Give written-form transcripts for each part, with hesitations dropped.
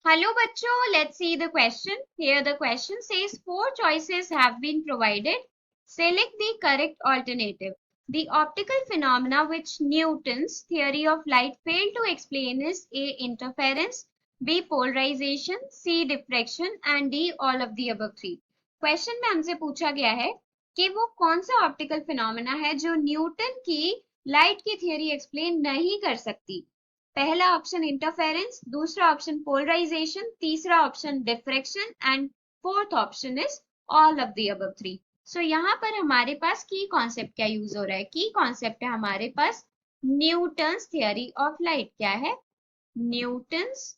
Hello bachcho, let's see the question. Here the question says four choices have been provided. Select the correct alternative. The optical phenomena which Newton's theory of light failed to explain is A. Interference, B. Polarization, C. Diffraction and D. All of the above three. Question में हमसे पूछा गया है कि वो कौन सा optical phenomena है जो न्यूटन की लाइट की थियरी एक्सप्लेन नहीं कर सकती। पहला ऑप्शन इंटरफेरेंस, दूसरा ऑप्शन पोलराइजेशन, तीसरा option diffraction and fourth option is all of the above three. So यहाँ पर हमारे पास की कॉन्सेप्ट क्या यूज हो रहा है? की कॉन्सेप्ट है हमारे पास न्यूटन्स थियरी ऑफ लाइट। क्या है? Newton's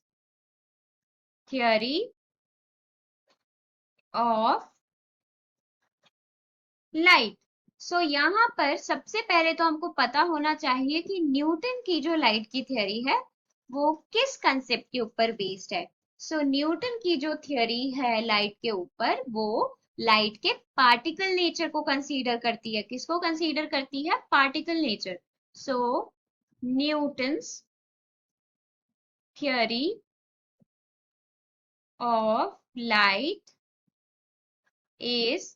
theory of light. So यहाँ पर सबसे पहले तो हमको पता होना चाहिए कि न्यूटन की जो लाइट की थियरी है वो किस कंसेप्ट के ऊपर बेस्ड है। सो न्यूटन की जो थियरी है लाइट के ऊपर, वो लाइट के पार्टिकल नेचर को कंसीडर करती है। किसको कंसीडर करती है? Particle nature. So Newton's theory of light is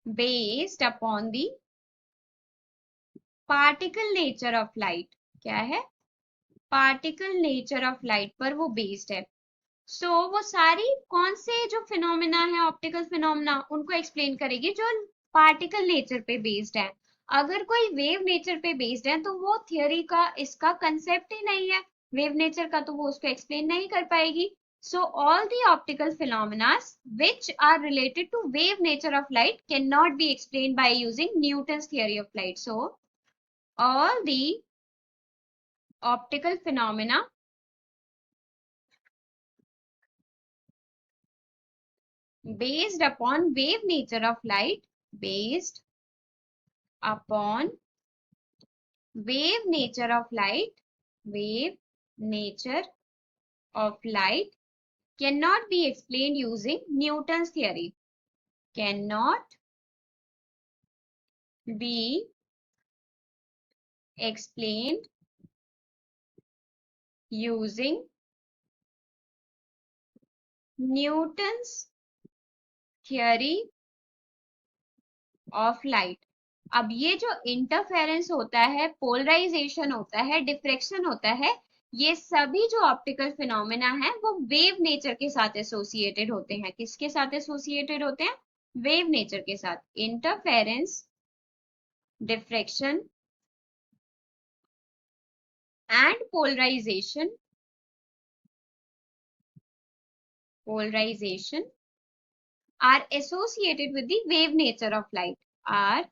based upon the particle nature of light. क्या है? पार्टिकल नेचर ऑफ लाइट पर वो बेस्ड है। सो वो सारी कौन से जो फिनोमेना है, ऑप्टिकल फिनोमेना, उनको एक्सप्लेन करेगी जो पार्टिकल नेचर पे बेस्ड है। अगर कोई वेव नेचर पे बेस्ड है तो वो थियरी का इसका कंसेप्ट ही नहीं है वेव नेचर का, तो वो उसको एक्सप्लेन नहीं कर पाएगी। So all the optical phenomena which are related to wave nature of light cannot be explained by using Newton's theory of light. So all the optical phenomena based upon wave nature of light, based upon wave nature of light, wave nature of light cannot be explained using Newton's theory, cannot be explained using Newton's theory of light. अब ये जो interference होता है, polarisation होता है, diffraction होता है, ये सभी जो ऑप्टिकल फिनोमेना है वो वेव नेचर के साथ एसोसिएटेड होते हैं। किसके साथ एसोसिएटेड होते हैं? वेव नेचर के साथ। Interference, diffraction and polarisation, polarisation are associated with the wave nature of light, are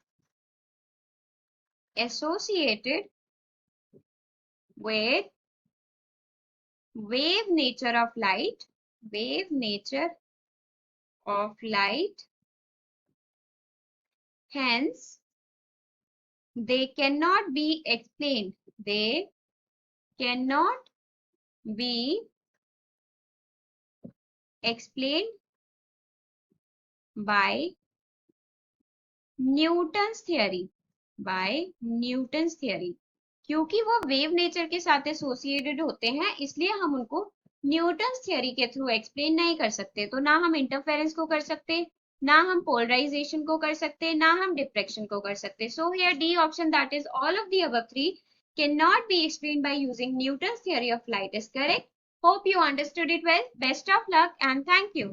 associated with wave nature of light, wave nature of light, hence they cannot be explained, they cannot be explained by Newton's theory, by Newton's theory। क्योंकि वो wave nature के साथ associated होते हैं, इसलिए हम उनको Newton's theory के थ्रू एक्सप्लेन नहीं कर सकते। तो ना हम इंटरफेरेंस को कर सकते, ना हम पोलराइजेशन को कर सकते, ना हम डिफ्रेक्शन को कर सकते। So here D option, that is all of the above three, can not be explained by using Newton's theory of light is correct. Hope you understood it well. Best of luck and thank you.